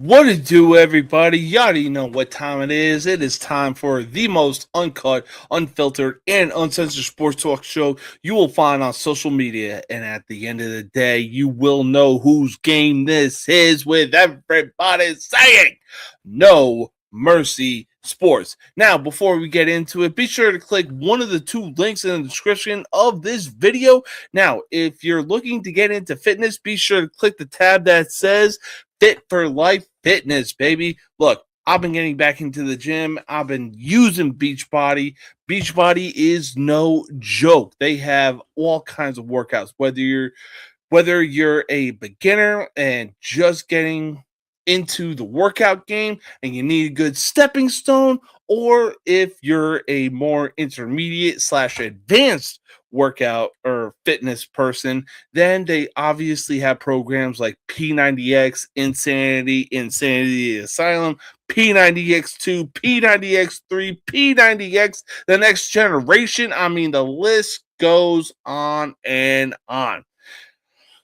What it do, everybody? You already know what time it is. It is time for the most uncut, unfiltered, and uncensored sports talk show you will find on social media. And at the end of the day, you will know whose game this is with everybody saying no mercy sports. Now, before we get into it, be sure to click one of the two links in the description of this video. Now, if you're looking to get into fitness, be sure to click the tab that says Fit for Life Fitness, baby. Look, I've been getting back into the gym. I've been using Beachbody. Beachbody is no joke. They have all kinds of workouts. Whether you're a beginner and just getting into the workout game and you need a good stepping stone, or if you're a more intermediate slash advanced workout or fitness person, then they obviously have programs like P90X, Insanity Asylum, P90X2, P90X3, P90X, the next generation. I mean, the list goes on and on.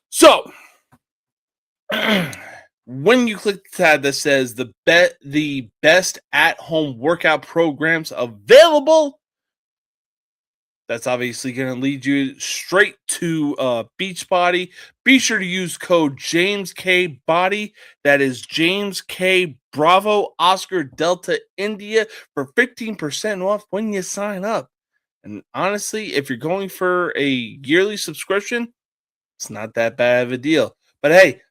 So, when you click the tab that says the best at-home workout programs available, that's obviously going to lead you straight to Beachbody. Be sure to use code JamesKBody. That is James K Bravo Oscar Delta India for 15% off when you sign up. And honestly, if you're going for a yearly subscription, it's not that bad of a deal. But hey,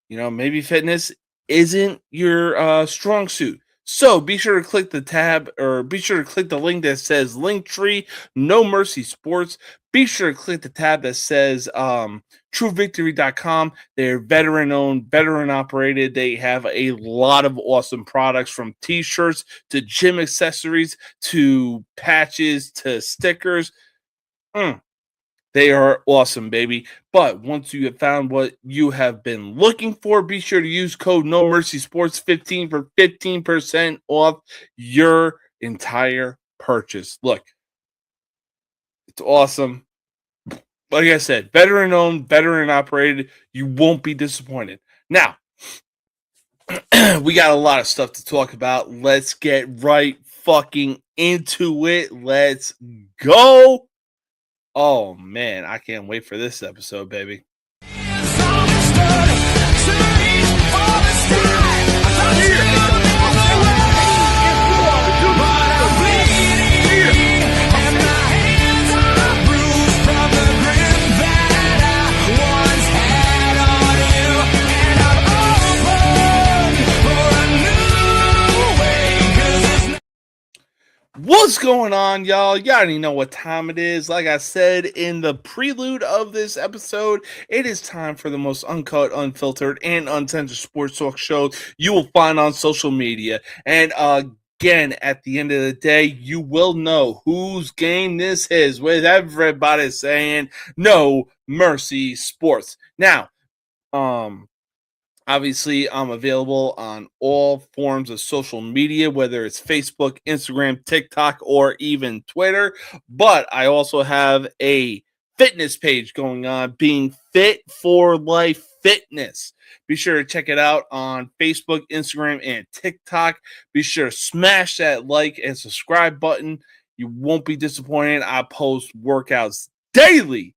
maybe fitness isn't your strong suit. So be sure to click the tab, or be sure to click the link that says Linktree, No Mercy Sports. Be sure to click the tab that says TrueVictory.com. They're veteran-owned, veteran-operated. They have a lot of awesome products, from T-shirts to gym accessories to patches to stickers. They are awesome, baby. But once you have found what you have been looking for, be sure to use code No Mercy Sports 15 for 15% off your entire purchase. Look, it's awesome. Like I said, veteran owned, veteran operated. You won't be disappointed. Now, we got a lot of stuff to talk about. Let's get right fucking into it. Let's go. Oh, man, I can't wait for this episode, baby. What's going on, y'all? You already know what time it is. Like I said in the prelude of this episode, it is time for the most uncut, unfiltered, and uncensored sports talk show you will find on social media. And again, at the end of the day, you will know whose game this is, with everybody saying no mercy sports. Now, obviously, I'm available on all forms of social media, whether it's Facebook, Instagram, TikTok, or even Twitter. But I also have a fitness page going on, being Fit for Life Fitness. Be sure to check it out on Facebook, Instagram, and TikTok. Be sure to smash that like and subscribe button. You won't be disappointed. I post workouts daily.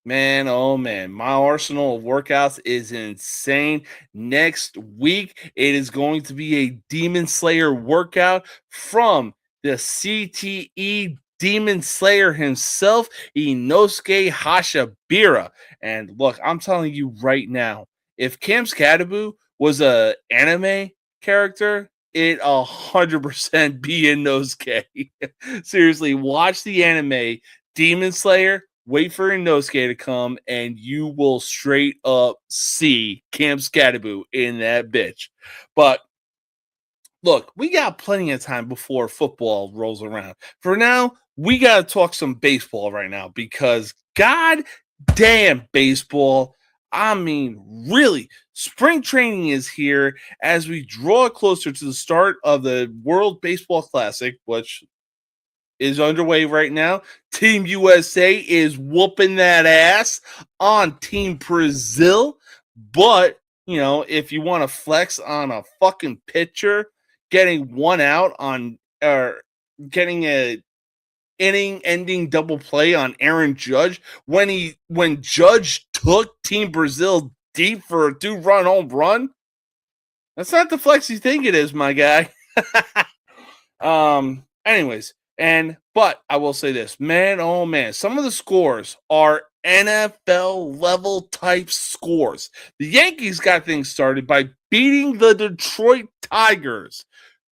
Man, oh man, my arsenal of workouts is insane. Next week, it is going to be a Demon Slayer workout from the CTE Demon Slayer himself, Inosuke Hashabira. And look, I'm telling you right now, if Cam Scadaboo was a anime character, it 100% be Inosuke. Seriously, watch the anime Demon Slayer. Wait for Inosuke to come, and you will straight up see Cam Scadaboo in that bitch. But look, we got plenty of time before football rolls around. For now, we got to talk some baseball right now, because god damn baseball. I mean, really, spring training is here as we draw closer to the start of the World Baseball Classic, which is underway right now. Team USA is whooping that ass on Team Brazil, but if you want to flex on a fucking pitcher getting one out on or getting a inning ending double play on Aaron Judge when Judge took Team Brazil deep for a 2-run home run. That's not the flex you think it is, my guy. Anyways, but I will say this, man, oh man, some of the scores are NFL level type scores. The Yankees got things started by beating the Detroit Tigers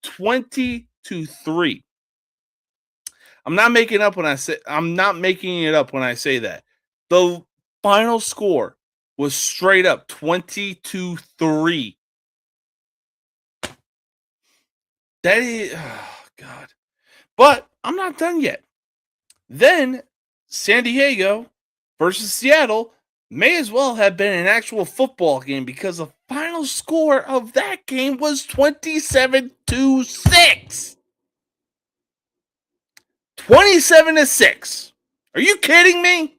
20-3. I'm not making it up when I say that. The final score was straight up 20-3. That is, oh God. But I'm not done yet. Then San Diego versus Seattle may as well have been an actual football game because the final score of that game was 27-6. 27-6. Are you kidding me?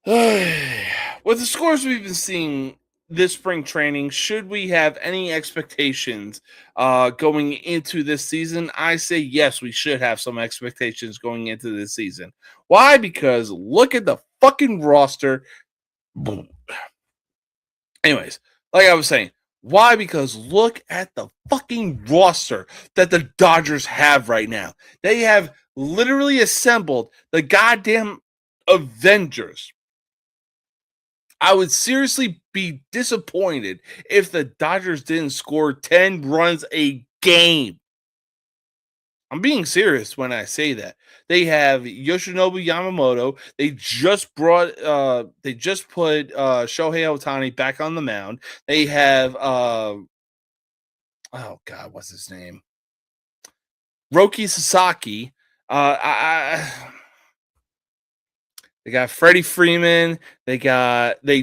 With the scores we've been seeing this spring training, should we have any expectations going into this season? I say yes, we should have some expectations going into this season. Why? Because look at the fucking roster. Anyways, like I was saying, why? Because look at the fucking roster that the Dodgers have right now. They have literally assembled the goddamn Avengers. I would seriously be disappointed if the Dodgers didn't score 10 runs a game. I'm being serious when I say that. They have Yoshinobu Yamamoto. They just put Shohei Ohtani back on the mound. They have oh God, what's his name? Roki Sasaki. They got Freddie Freeman. They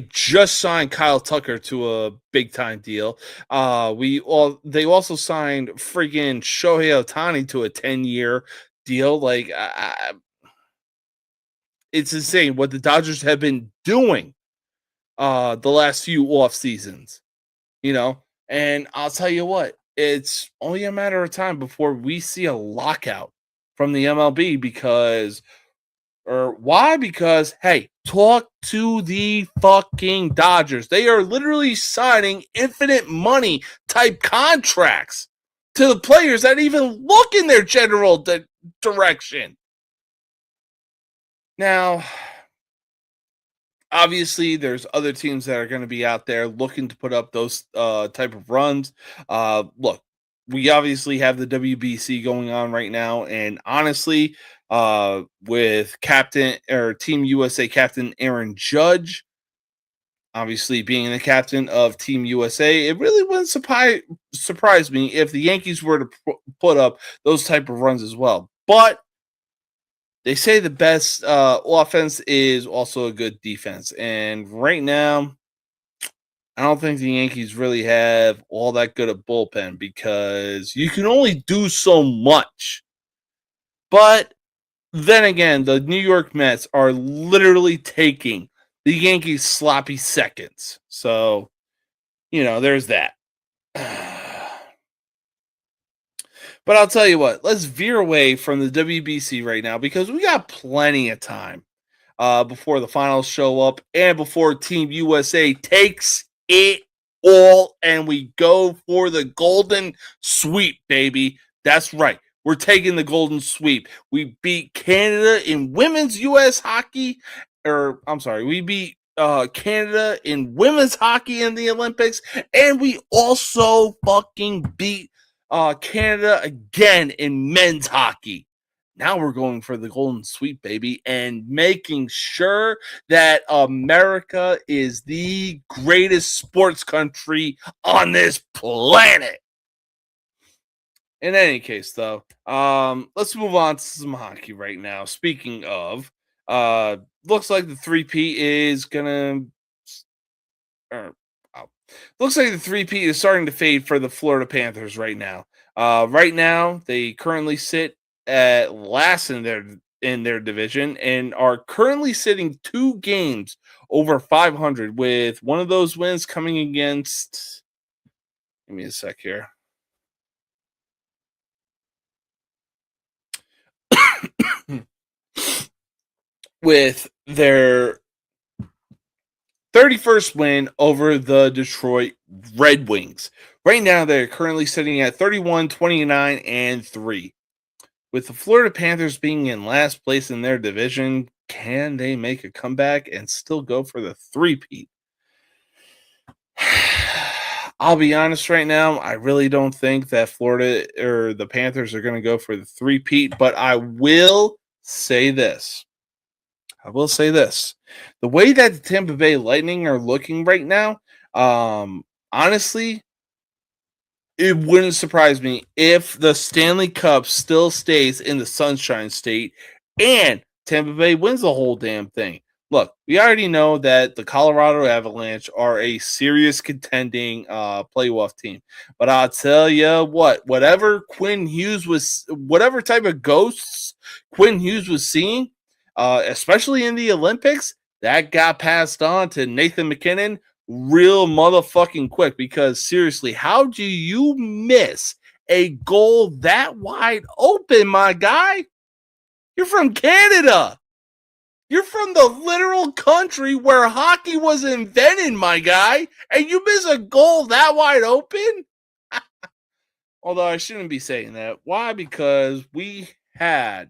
just signed Kyle Tucker to a big time deal. They also signed freaking Shohei Ohtani to a 10-year deal. Like, it's insane what the Dodgers have been doing the last few off seasons. And I'll tell you what, it's only a matter of time before we see a lockout from the MLB why? Because, hey, talk to the fucking Dodgers. They are literally signing infinite money type contracts to the players that even look in their general direction. Now, obviously, there's other teams that are going to be out there looking to put up those type of runs. Look, we obviously have the WBC going on right now, and honestly, with Team USA captain Aaron Judge, obviously being the captain of Team USA, it really wouldn't surprise me if the Yankees were to put up those type of runs as well. But they say the best offense is also a good defense, and right now, I don't think the Yankees really have all that good a bullpen because you can only do so much. But then again, the New York Mets are literally taking the Yankees' sloppy seconds. So, there's that. But I'll tell you what, let's veer away from the WBC right now because we got plenty of time before the finals show up and before Team USA takes it all and we go for the golden sweep, baby. That's right. We're taking the golden sweep. We beat Canada in women's U.S. hockey, we beat Canada in women's hockey in the Olympics, and we also fucking beat Canada again in men's hockey. Now we're going for the golden sweep, baby, and making sure that America is the greatest sports country on this planet. In any case, though, let's move on to some hockey right now. Speaking of, looks like the 3P is looks like the 3P is starting to fade for the Florida Panthers right now. Right now, they currently sit at last in in their division and are currently sitting 2 games over 500 with one of those wins coming against, give me a sec here. With their 31st win over the Detroit Red Wings. Right now, they're currently sitting at 31, 29, and 3. With the Florida Panthers being in last place in their division, can they make a comeback and still go for the three-peat? I'll be honest right now, I really don't think that Florida or the Panthers are going to go for the three-peat, but I will say this. The way that the Tampa Bay Lightning are looking right now, honestly, it wouldn't surprise me if the Stanley Cup still stays in the Sunshine State and Tampa Bay wins the whole damn thing. Look, we already know that the Colorado Avalanche are a serious contending playoff team. But I'll tell you what, whatever type of ghosts Quinn Hughes was seeing, especially in the Olympics, that got passed on to Nathan MacKinnon real motherfucking quick, because seriously, how do you miss a goal that wide open, my guy? You're from Canada. You're from the literal country where hockey was invented, my guy, and you miss a goal that wide open? Although I shouldn't be saying that. Why? Because we had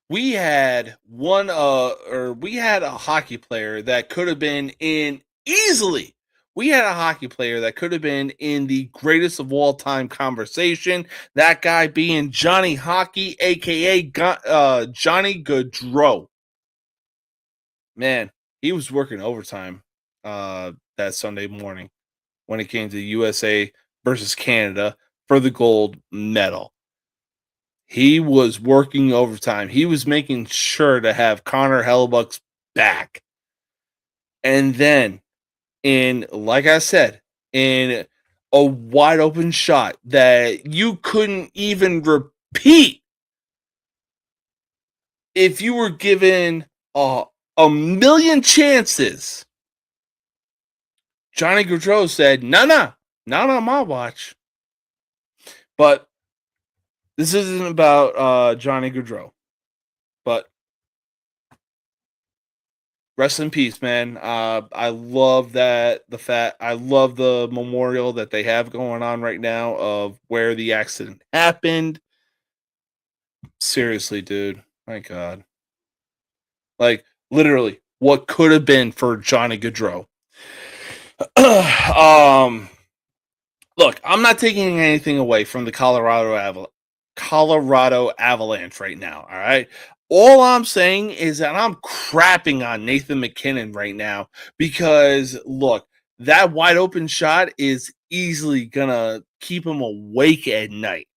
we had a hockey player that could have been in easily. We had a hockey player that could have been in the greatest of all time conversation. That guy being Johnny Hockey, aka Johnny Gaudreau. Man, he was working overtime that Sunday morning when it came to USA versus Canada for the gold medal. He was working overtime. He was making sure to have Connor Hellebuck's back. And then, like I said, in a wide open shot that you couldn't even repeat if you were given a million chances, Johnny Gaudreau said, no, not on my watch. But this isn't about Johnny Gaudreau. But rest in peace, man. I love I love the memorial that they have going on right now of where the accident happened. Seriously, dude. My God. Like, literally, what could have been for Johnny Gaudreau. Look, I'm not taking anything away from the Colorado Avalanche right now, all right? All I'm saying is that I'm crapping on Nathan MacKinnon right now because, look, that wide open shot is easily going to keep him awake at night.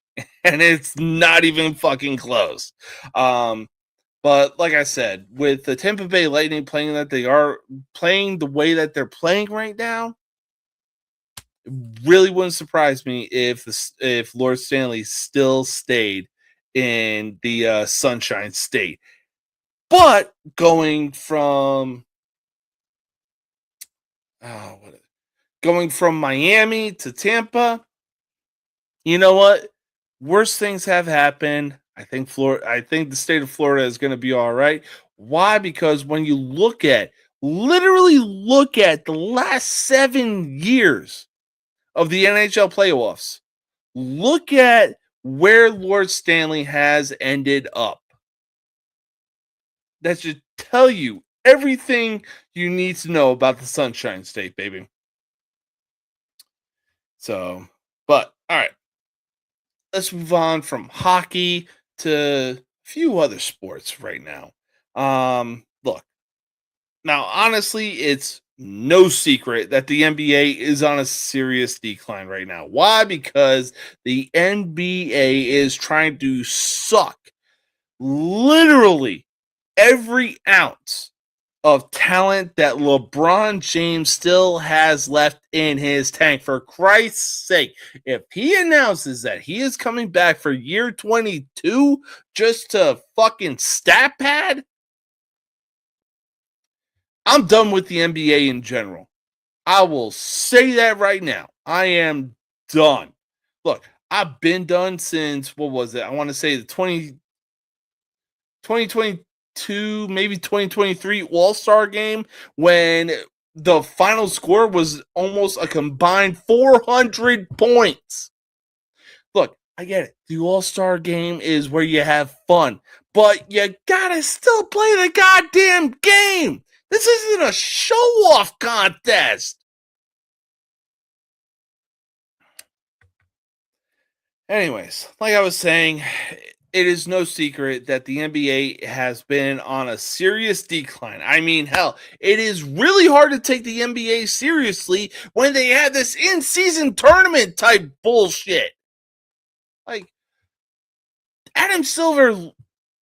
And it's not even fucking close. But like I said, with the Tampa Bay Lightning playing that they are playing the way that they're playing right now, it really wouldn't surprise me if Lord Stanley still stayed in the Sunshine State. But going from Miami to Tampa, you know what? Worse things have happened. I think the state of Florida is going to be all right. Why? Because when you literally look at the last 7 years of the NHL playoffs, look at where Lord Stanley has ended up. That should tell you everything you need to know about the Sunshine State, baby. So, but all right. Let's move on from hockey to a few other sports right now. Look, now honestly, it's no secret that the NBA is on a serious decline right now. Why? Because the NBA is trying to suck literally every ounce of talent that LeBron James still has left in his tank. For Christ's sake, if he announces that he is coming back for year 22 just to fucking stat pad, I'm done with the NBA in general. I will say that right now. I am done. Look, I've been done since, what was it? I want to say the 2022, maybe 2023 All-Star game when the final score was almost a combined 400 points. Look, I get it. The All-Star game is where you have fun, but you gotta still play the goddamn game. This isn't a show-off contest. Anyways, like I was saying, it is no secret that the NBA has been on a serious decline. I mean, hell, it is really hard to take the NBA seriously when they have this in-season tournament type bullshit. Like, Adam Silver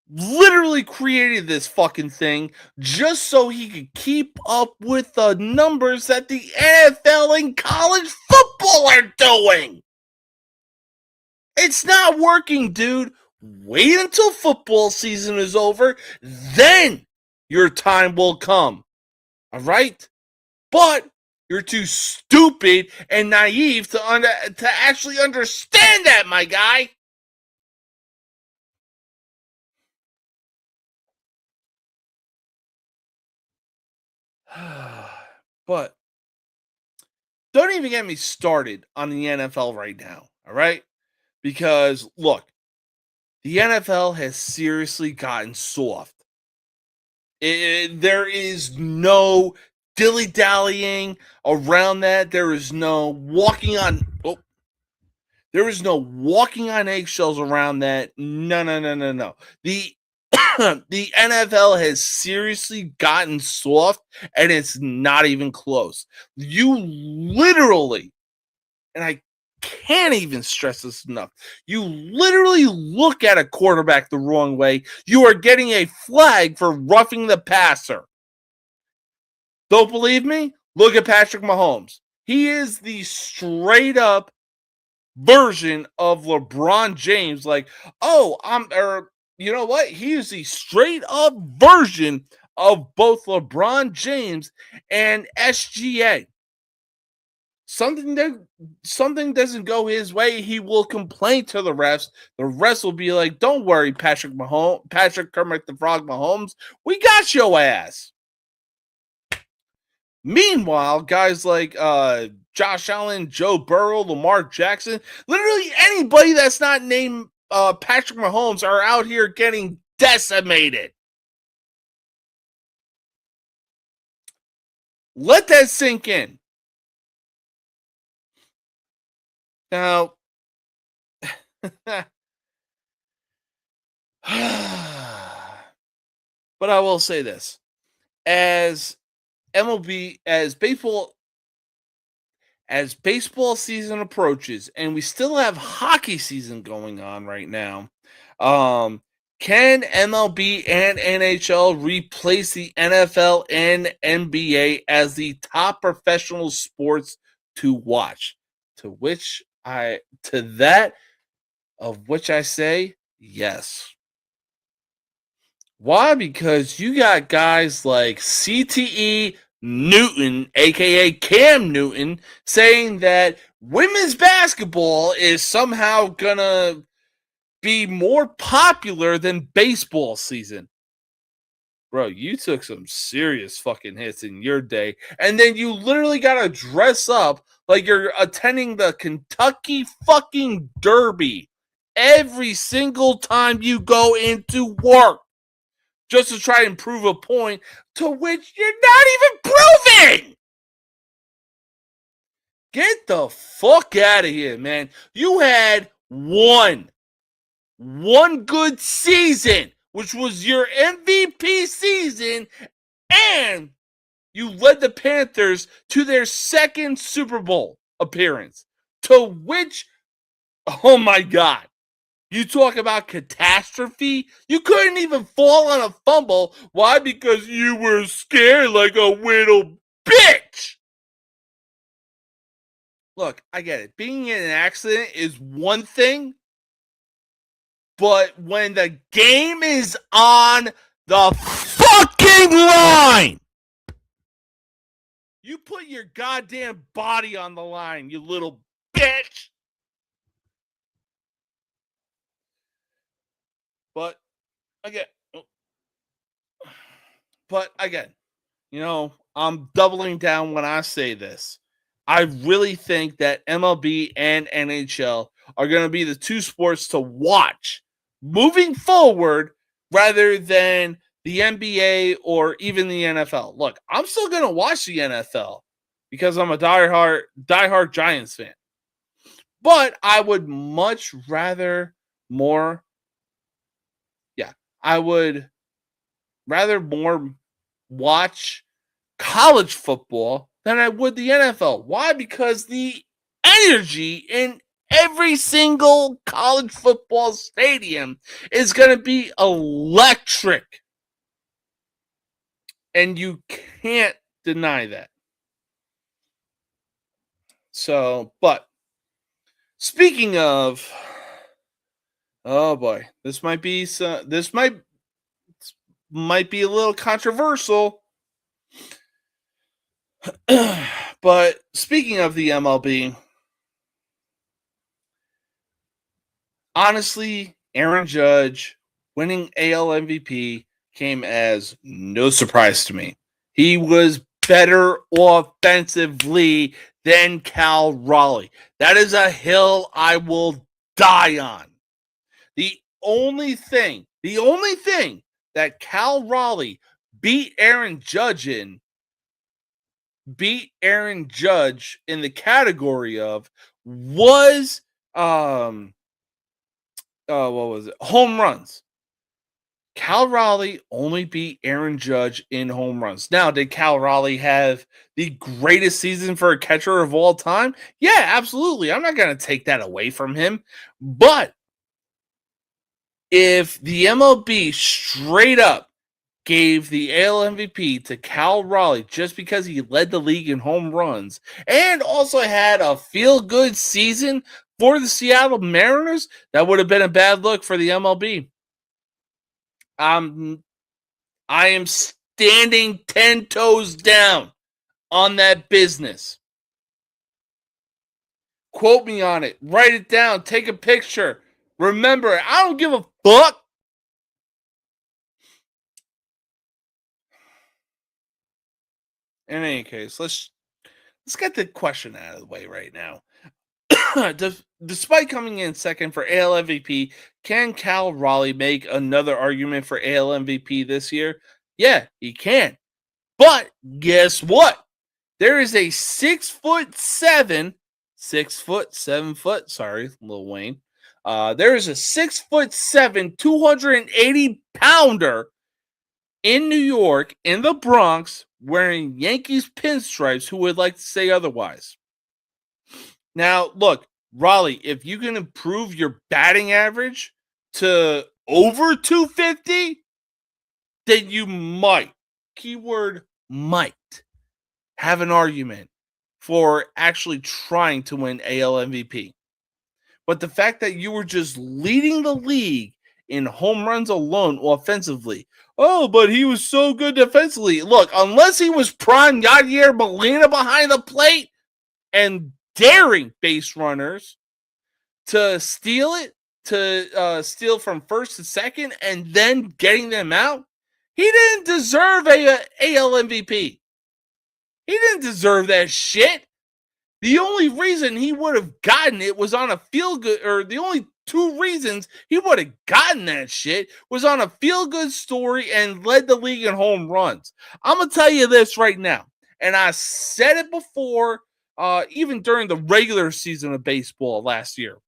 literally created this fucking thing just so he could keep up with the numbers that the NFL and college football are doing. It's not working, dude. Wait until football season is over, then your time will come. All right? But you're too stupid and naive to actually understand that, my guy. But don't even get me started on the NFL right now, all right? Because look, the NFL has seriously gotten soft. There is no dilly-dallying around that. There is no walking on there is no walking on eggshells around that. No. The the NFL has seriously gotten soft, and it's not even close. You literally, and I can't even stress this enough, you literally look at a quarterback the wrong way, you are getting a flag for roughing the passer. Don't believe me? Look at Patrick Mahomes. He is the straight up version of LeBron James. Like, oh, you know what? He is the straight up version of both LeBron James and SGA. Something doesn't go his way, he will complain to the refs. The refs will be like, "Don't worry, Patrick Kermit the Frog Mahomes, we got your ass." Meanwhile, guys like Josh Allen, Joe Burrow, Lamar Jackson, literally anybody that's not named Patrick Mahomes are out here getting decimated. Let that sink in. Now, but I will say this. As MLB, as baseball season approaches, and we still have hockey season going on right now, can MLB and NHL replace the NFL and NBA as the top professional sports to watch? To that of which I say yes. Why? Because you got guys like CTE Newton, aka Cam Newton, saying that women's basketball is somehow gonna be more popular than baseball season. Bro, you took some serious fucking hits in your day, and then you literally gotta dress up like you're attending the Kentucky fucking Derby every single time you go into work just to try and prove a point to which you're not even proving. Get the fuck out of here, man. You had one good season, which was your MVP season, and you led the Panthers to their second Super Bowl appearance, to which, oh my God, You talk about catastrophe. You couldn't even fall on a fumble. Why? Because you were scared like a little bitch. Look, I get it. Being in an accident is one thing, but when the game is on the fucking line, you put your goddamn body on the line, you little bitch. But again, but again, I'm doubling down when I say this. I really think that MLB and NHL are going to be the two sports to watch moving forward rather than the NBA or even the NFL. Look, I'm still going to watch the NFL because I'm a diehard Giants fan. But I would much rather more yeah, I would rather more watch college football than I would the NFL. Why? Because the energy in every single college football stadium is going to be electric. And you can't deny that. So, but speaking of, oh boy, this might be a little controversial. But speaking of the MLB, honestly, Aaron Judge winning AL MVP came as no surprise to me. He was better offensively than Cal Raleigh. That is a hill I will die on. The only thing that Cal Raleigh beat Aaron Judge in the category of was what was it? Home runs. Cal Raleigh only beat Aaron Judge in home runs. Now, did Cal Raleigh have the greatest season for a catcher of all time? Yeah, absolutely. I'm not going to take that away from him. But if the MLB straight up gave the AL MVP to Cal Raleigh just because he led the league in home runs and also had a feel good season for the Seattle Mariners, that would have been a bad look for the MLB. I am standing 10 toes down on that business. Quote me on it. Write it down. Take a picture. Remember it. I don't give a fuck. In any case, let's get the question out of the way right now. Despite coming in second for AL MVP, can Cal Raleigh make another argument for AL MVP this year? Yeah, he can. But guess what? There is a 6'7", sorry, Lil Wayne. There is a 6'7", 280-pounder in New York, in the Bronx, wearing Yankees pinstripes who would like to say otherwise. Now, look, Raleigh, if you can improve your batting average to over 250, then you might, keyword might, have an argument for actually trying to win AL MVP. But the fact that you were just leading the league in home runs alone offensively. Oh, but he was so good defensively. Look, unless he was prime Yadier Molina behind the plate and daring base runners to steal it, to steal from first to second and then getting them out, he didn't deserve a AL MVP. He didn't deserve that shit. The only reason he would have gotten it was on a feel good, or the only two reasons he would have gotten that shit was on a feel good story and led the league in home runs. I'm going to tell you this right now, and I said it before, even during the regular season of baseball last year.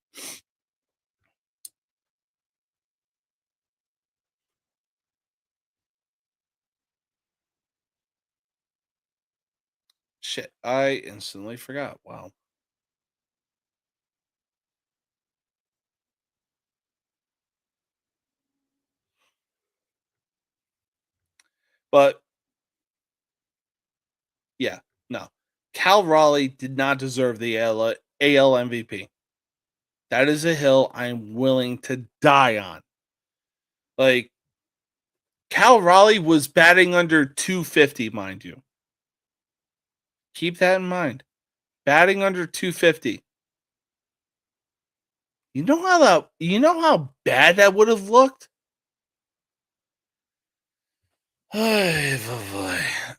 Shit, I instantly forgot. Wow. But yeah, no. Cal Raleigh did not deserve the AL MVP. That is a hill I'm willing to die on. Like, Cal Raleigh was batting under 250, mind you. Keep that in mind. Batting under 250. You know how bad that would have looked? All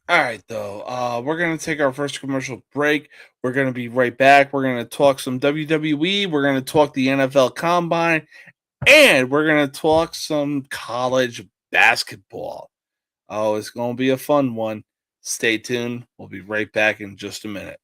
right, though. We're gonna take our first commercial break. We're gonna be right back. We're gonna talk some WWE. We're gonna talk the NFL Combine, and we're gonna talk some college basketball. Oh, it's gonna be a fun one. Stay tuned. We'll be right back in just a minute.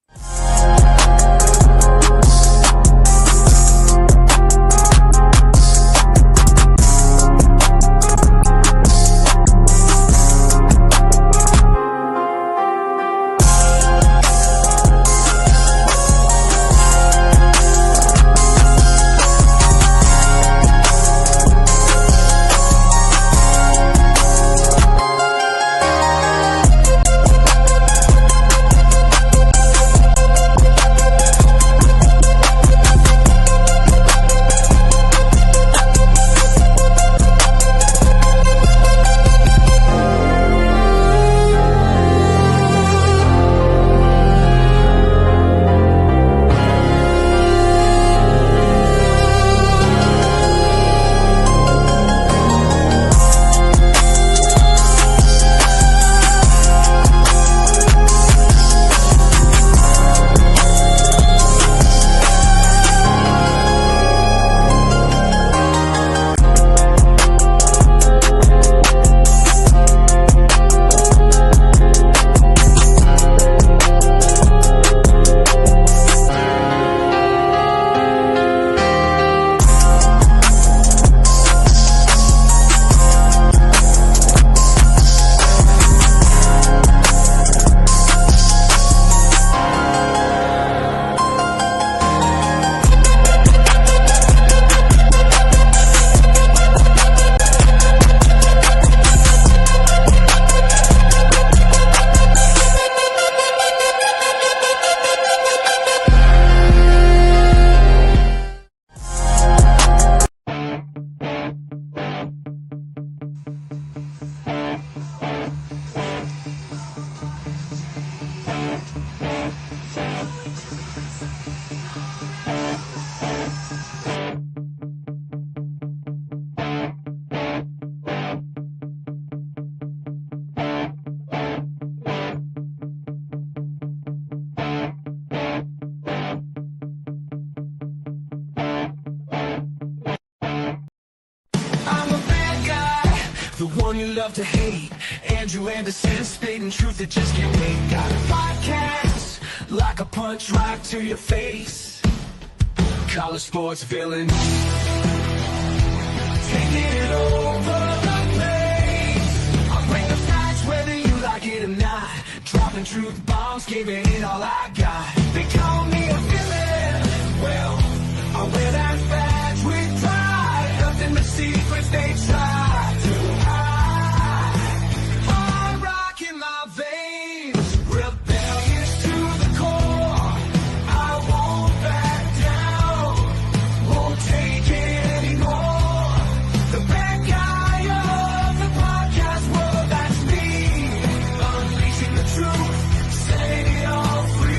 The one you love to hate, Andrew Anderson, spitting truth that just can't wait. Got a podcast, like a punch right to your face. College sports villain, taking it over the place. I'll bring the facts whether you like it or not. Dropping truth bombs, giving it all I got. They call me a villain, well, I wear that badge with pride. Nothing but secrets they try to hide. I'm rocking my veins, rebellious to the core. I won't back down, won't take it anymore. The bad guy of the podcast world, that's me. Unleashing the truth, setting it all free.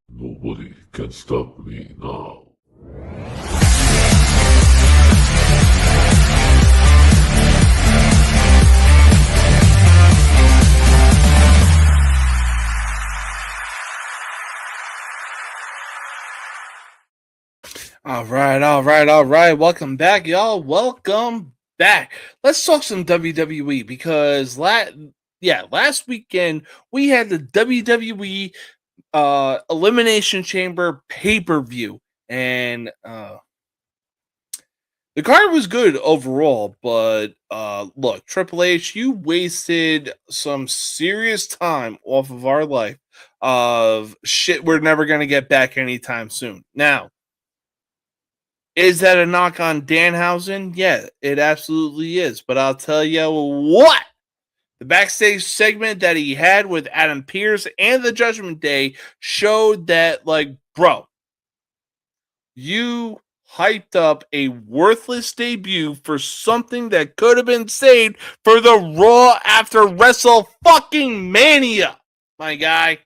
Nobody can stop me now. All right. Welcome back, y'all. Welcome back. Let's talk some WWE because last weekend we had the WWE Elimination Chamber pay-per-view, and The card was good overall, but look, Triple H, you wasted some serious time off of our life of shit we're never going to get back anytime soon. Now, is that a knock on Danhausen? Yeah, it absolutely is. But I'll tell you what, the backstage segment that he had with Adam Pearce and the Judgment Day showed that, like, bro, you hyped up a worthless debut for something that could have been saved for the Raw after Wrestle fucking Mania, my guy.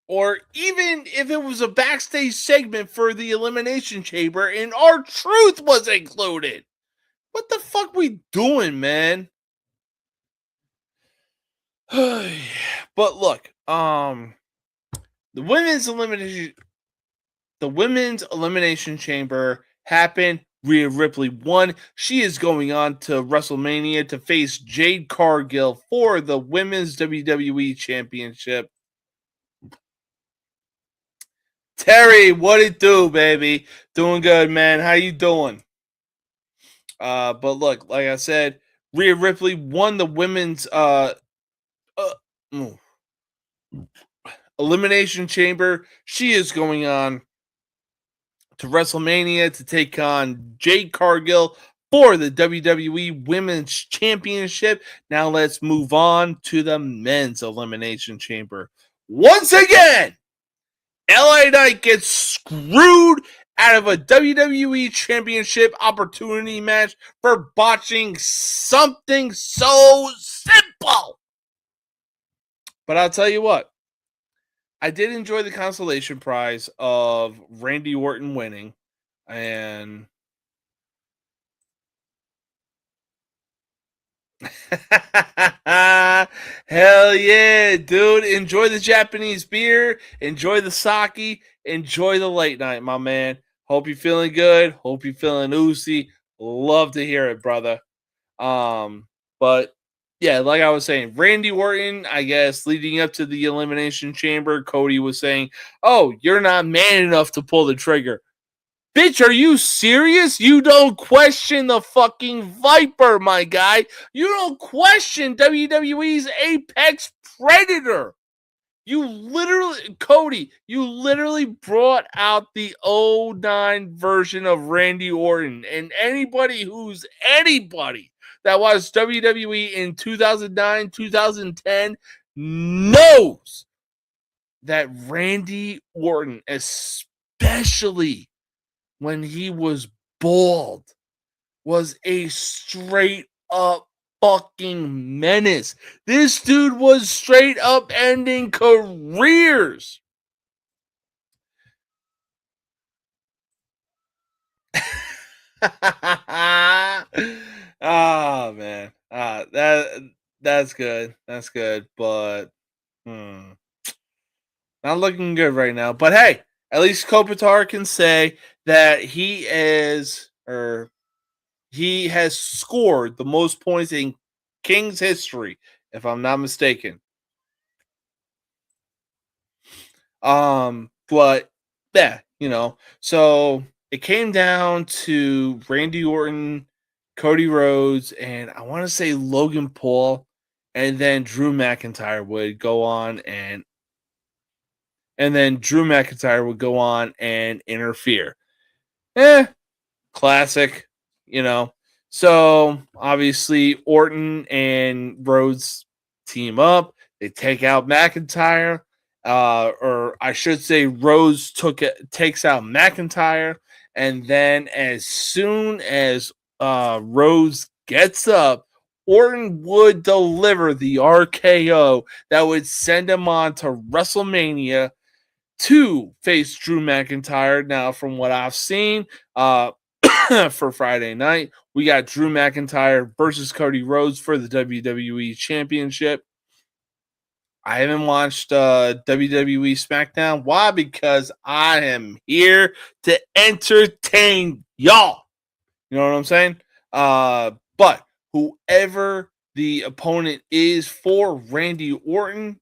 Or even if it was a backstage segment for the Elimination Chamber and R-Truth was included. What the fuck we doing, man? But look, the women's elimination chamber happened. Rhea Ripley won. She is going on to WrestleMania to face Jade Cargill for the women's WWE championship. Terry, what it do, baby? Doing good, man. How you doing? But look, like I said, Rhea Ripley won the women's elimination chamber. She is going on to WrestleMania to take on Jade Cargill for the WWE Women's Championship. Now let's move on to the men's elimination chamber. Once again, LA Knight gets screwed out of a WWE Championship opportunity match for botching something so simple. But I'll tell you what, I did enjoy the consolation prize of Randy Orton winning, and hell yeah, dude. Enjoy the Japanese beer, enjoy the sake, enjoy the late night, my man. Hope you're feeling good. Hope you're feeling oozy. Love to hear it, brother. But yeah, like I was saying, Randy Orton, I guess, leading up to the Elimination Chamber, Cody was saying, oh, you're not man enough to pull the trigger. Bitch, are you serious? You don't question the fucking Viper, my guy. You don't question WWE's Apex Predator. Cody, you literally brought out the 09 version of Randy Orton. And anybody that watched WWE in 2009, 2010 knows that Randy Orton, especially when he was bald, was a straight up fucking menace. This dude was straight up ending careers. Oh man. That's good. That's good. But not looking good right now. But hey, at least Kopitar can say that he has scored the most points in King's history, if I'm not mistaken. But yeah, so it came down to Randy Orton, Cody Rhodes, and I want to say Logan Paul, and then Drew McIntyre would go on and interfere. Classic, So obviously Orton and Rhodes team up. They take out McIntyre, or I should say Rhodes takes out McIntyre, and then as soon as Rhodes gets up, Orton would deliver the RKO that would send him on to WrestleMania to face Drew McIntyre. Now, from what I've seen, for Friday night, we got Drew McIntyre versus Cody Rhodes for the WWE Championship. I haven't watched WWE SmackDown. Why? Because I am here to entertain y'all. You know what I'm saying? But whoever the opponent is for Randy Orton,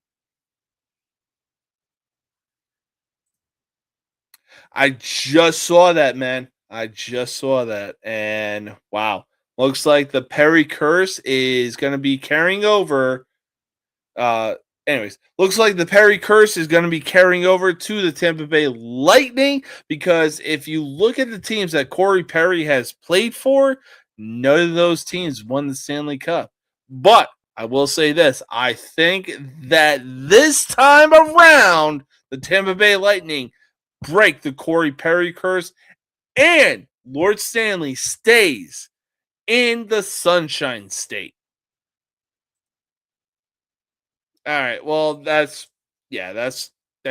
I just saw that, man. I just saw that, and wow, looks like the Perry curse is going to be carrying over. Uh, anyways, looks like the Perry curse is going to be carrying over to the Tampa Bay Lightning because if you look at the teams that Corey Perry has played for, none of those teams won the Stanley Cup. But I will say this: I think that this time around, the Tampa Bay Lightning break the Corey Perry curse and Lord Stanley stays in the Sunshine State. All right. Well, that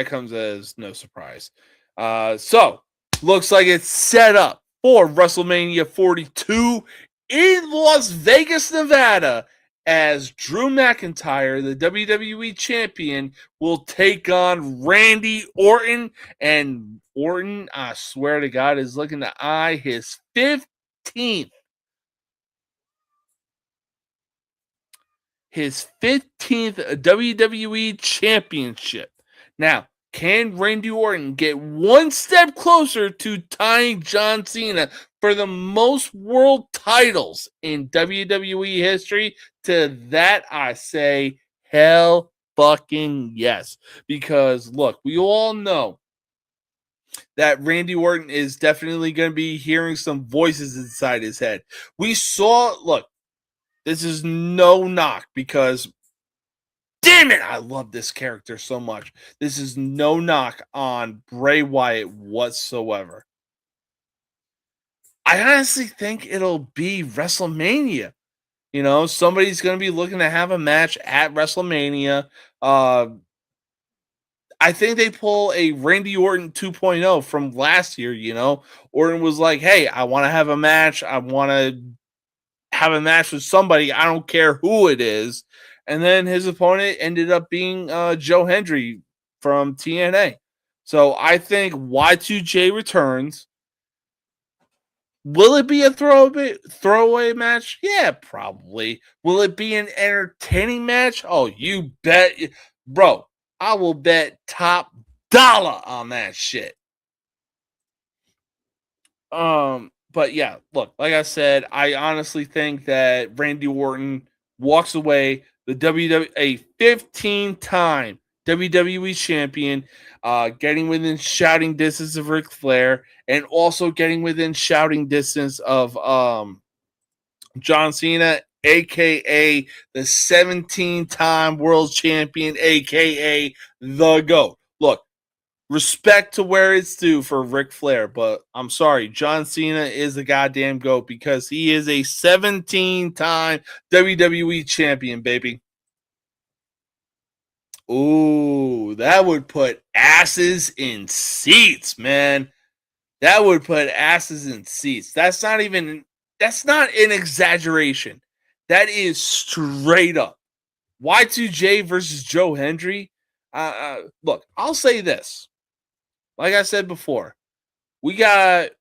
comes as no surprise. So looks like it's set up for WrestleMania 42 in Las Vegas, Nevada, as Drew McIntyre, the WWE champion, will take on Randy Orton. And Orton, I swear to God, is looking to eye his 15th WWE championship. Now, can Randy Orton get one step closer to tying John Cena for the most world titles in WWE history? To that, I say hell fucking yes. Because look, we all know that Randy Orton is definitely going to be hearing some voices inside his head. Look, this is no knock because, damn it, I love this character so much. This is no knock on Bray Wyatt whatsoever. I honestly think it'll be WrestleMania. You know, somebody's going to be looking to have a match at WrestleMania. I think they pull a Randy Orton 2.0 from last year. You know, Orton was like, hey, I want to have a match. I want to have a match with somebody. I don't care who it is. And then his opponent ended up being Joe Hendry from TNA. So I think Y2J returns. Will it be a throwaway match? Yeah, probably. Will it be an entertaining match? Oh, you bet. Bro, I will bet top dollar on that shit. But yeah, look, like I said, I honestly think that Randy Orton walks away the a 15-time WWE champion, getting within shouting distance of Ric Flair, and also getting within shouting distance of John Cena, aka the 17-time world champion, aka the GOAT. Look, respect to where it's due for Ric Flair, but I'm sorry, John Cena is the goddamn GOAT because he is a 17-time WWE champion, baby. Ooh, that would put asses in seats, man. That would put asses in seats. That's not an exaggeration. That is straight up. Y2J versus Joe Hendry. Look, I'll say this. Like I said before, we got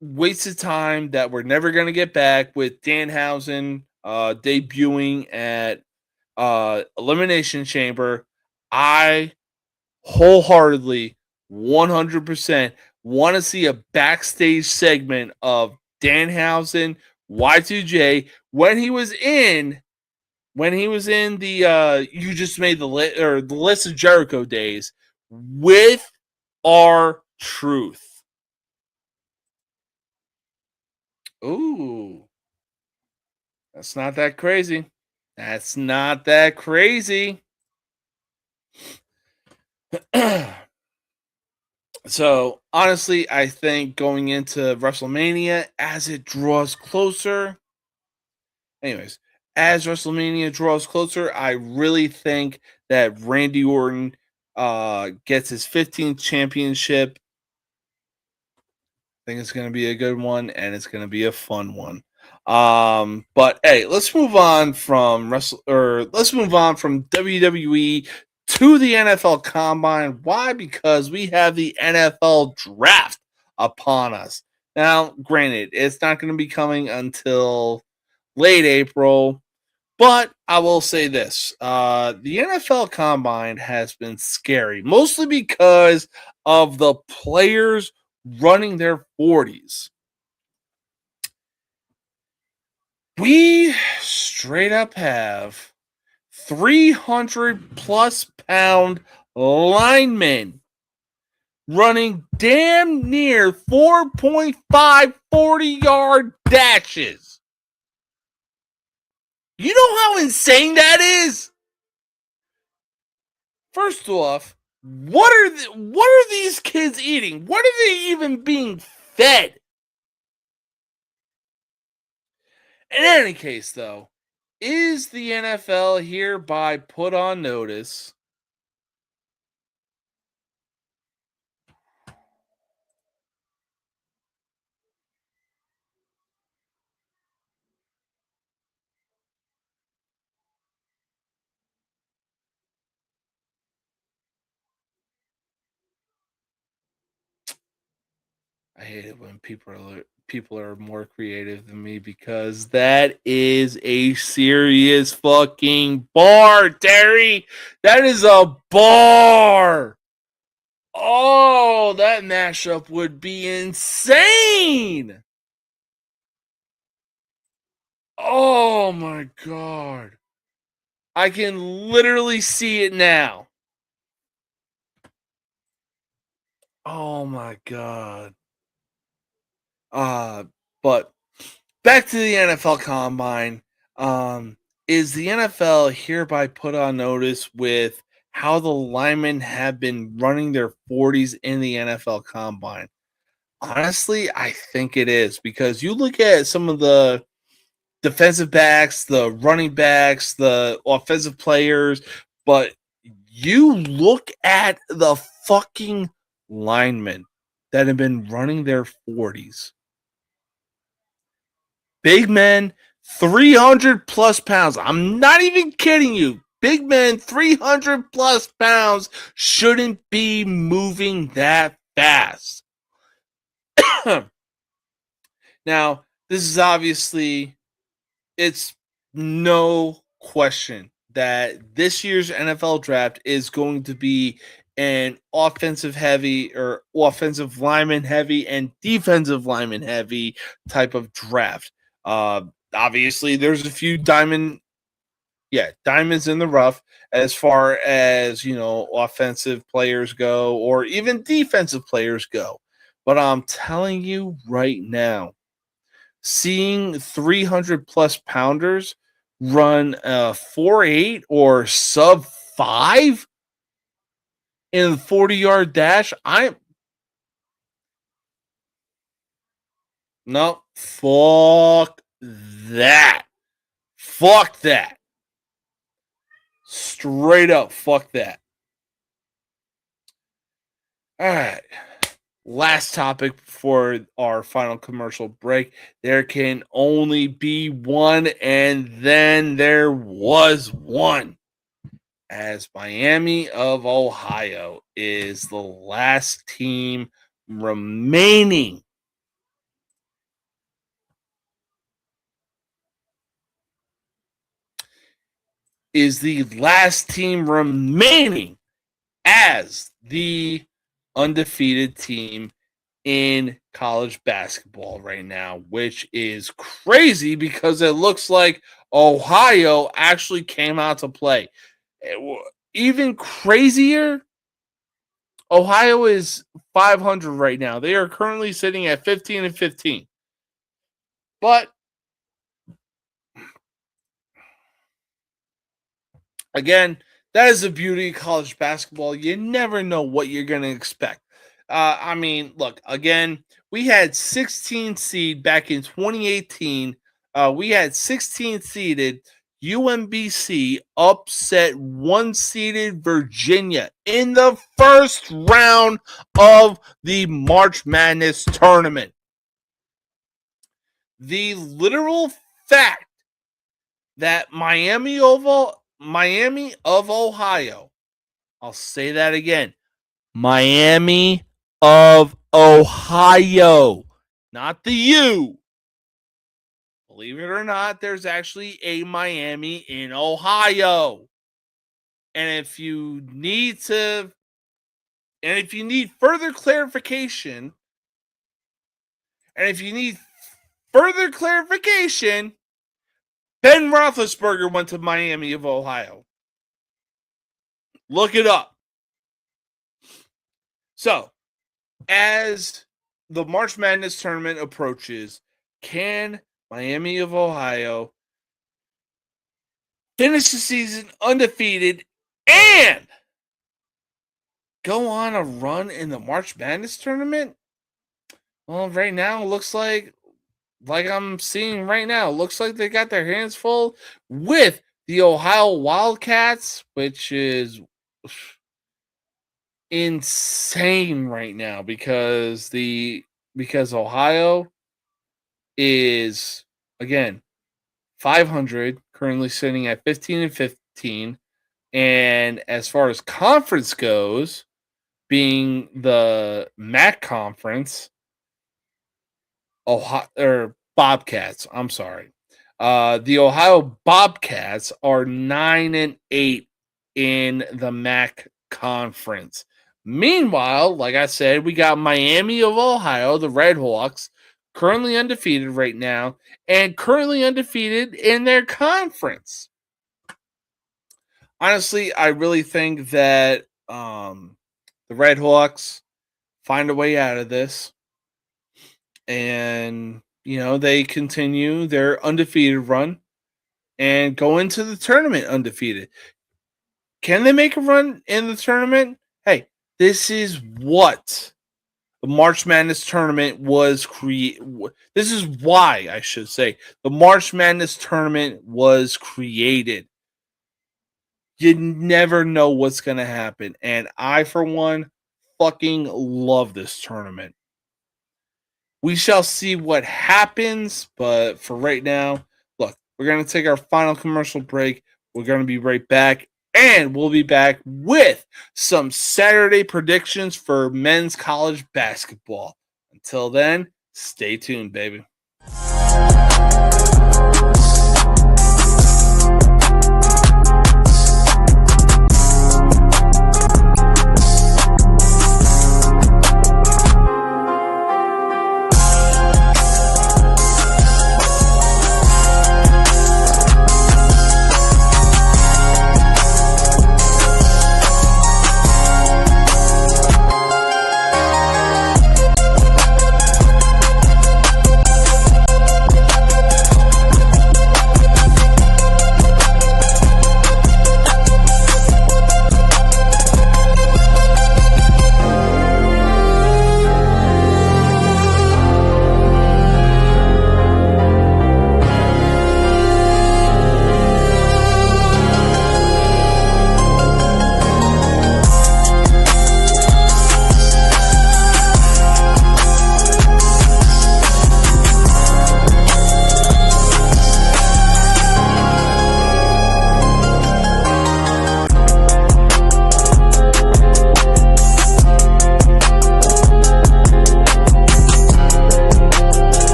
wasted time that we're never going to get back with Danhausen debuting at Elimination Chamber. I wholeheartedly 100% want to see a backstage segment of Danhausen, Y2J when he was in the you just made the list or the list of Jericho days with our truth. Ooh, that's not that crazy. That's not that crazy. So, honestly, I think going into WrestleMania as it draws closer, anyways, as WrestleMania draws closer, I really think that Randy Orton gets his 15th championship. I think it's going to be a good one and it's going to be a fun one. But hey, let's move on from WWE to the NFL Combine. Why? Because we have the NFL Draft upon us. Now, granted, it's not going to be coming until late April, but I will say this. The NFL Combine has been scary, mostly because of the players running their 40s. We straight up have 300 plus pound linemen running damn near 4.5 40-yard dashes. You know how insane that is? First off, what are these kids eating? What are they even being fed? In any case, though, is the NFL hereby put on notice? I hate it when people are more creative than me because that is a serious fucking bar, Terry. That is a bar. Oh, that mashup would be insane. Oh my god. I can literally see it now. Oh my god. But back to the NFL Combine. Is the NFL hereby put on notice with how the linemen have been running their 40s in the NFL Combine? Honestly, I think it is because you look at some of the defensive backs, the running backs, the offensive players, but you look at the fucking linemen that have been running their 40s. Big men, 300 plus pounds. I'm not even kidding you. Big men, 300 plus pounds shouldn't be moving that fast. Now, this is obviously, it's no question that this year's NFL draft is going to be an offensive heavy or offensive lineman heavy and defensive lineman heavy type of draft. Obviously, there's a few diamonds in the rough as far as offensive players go or even defensive players go. But I'm telling you right now, seeing 300 plus pounders run a 4.8 or sub 5 in the 40-yard dash, no, fuck that. Fuck that. Straight up, fuck that. All right. Last topic for our final commercial break. There can only be one, and then there was one. As Miami of Ohio is the last team remaining as the undefeated team in college basketball right now, which is crazy because it looks like Ohio actually came out to play. Even crazier, Ohio is 500 right now. They are currently sitting at 15-15. But again, that is the beauty of college basketball. You never know what you're going to expect. Look, again, we had 16 seed back in 2018. We had 16 seeded UMBC upset 1-seeded Virginia in the first round of the March Madness tournament. The literal fact that Miami of Ohio, I'll say that again, Miami of Ohio, not the U. Believe it or not, there's actually a Miami in Ohio. And if you need further clarification And if you need further clarification, Ben Roethlisberger went to Miami of Ohio. Look it up. So, as the March Madness tournament approaches, can Miami of Ohio finish the season undefeated and go on a run in the March Madness tournament? Well, right now, it looks like I'm seeing right now, looks like they got their hands full with the Ohio Wildcats, which is insane right now because Ohio is again 500, currently sitting at 15-15, and as far as conference goes, being the MAC conference, Bobcats. I'm sorry. The Ohio Bobcats are 9-8 in the MAC conference. Meanwhile, like I said, we got Miami of Ohio, the Red Hawks, currently undefeated right now, and currently undefeated in their conference. Honestly, I really think that the Red Hawks find a way out of this. And, they continue their undefeated run and go into the tournament undefeated. Can they make a run in the tournament? Hey, this is what the March Madness tournament was created. This is why, I should say, the March Madness tournament was created. You never know what's going to happen. And I, for one, fucking love this tournament. We shall see what happens, but for right now, look, we're going to take our final commercial break. We're going to be right back, and we'll be back with some Saturday predictions for men's college basketball. Until then, stay tuned, baby.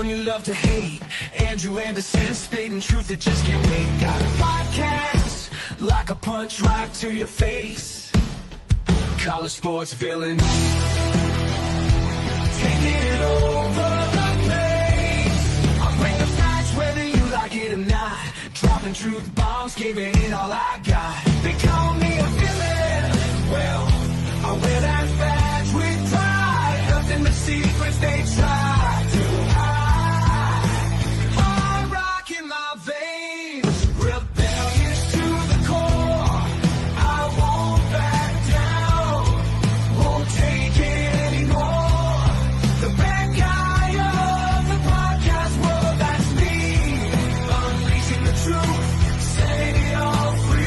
one you love to hate. Andrew Anderson, spitting truth that just can't wait. Got a podcast, like a punch right to your face. College sports villain, taking it over the place. I bring the facts whether you like it or not. Dropping truth bombs, giving it all I got. They call me a villain. Well, I wear that badge with pride. Nothing but secrets they try to hide. I rock in my veins, rebellious to the core. I won't back down, won't take it anymore. The bad guy of the podcast world, that's me. Unleashing the truth, setting it all free.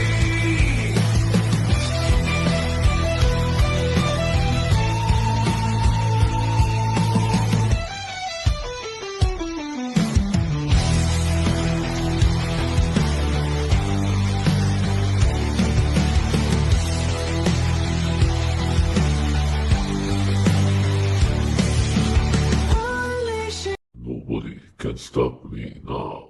Nobody can stop me now.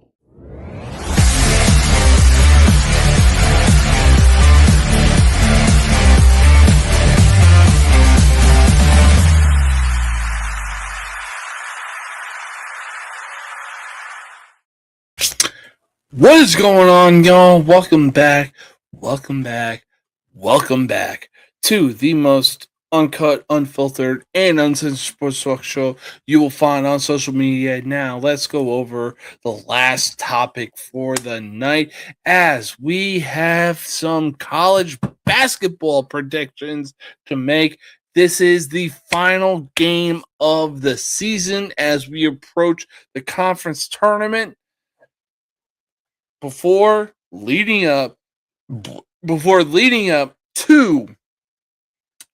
What is going on, y'all? Welcome back to the most uncut, unfiltered, and uncensored sports talk show you will find on social media. Now, let's go over the last topic for the night as we have some college basketball predictions to make. This is the final game of the season as we approach the conference tournament. Before leading up to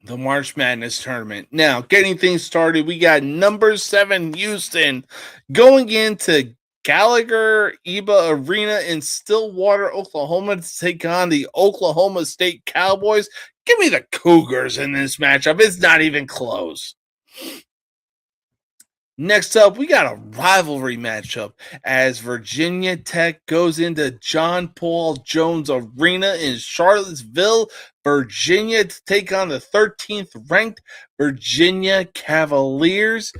the March Madness tournament. Now, getting things started, we got number 7 Houston going into Gallagher Iba Arena in Stillwater, Oklahoma to take on the Oklahoma State Cowboys. Give me the Cougars in this matchup. It's not even close. Next up, we got a rivalry matchup as Virginia Tech goes into John Paul Jones Arena in Charlottesville, Virginia to take on the 13th ranked Virginia Cavaliers.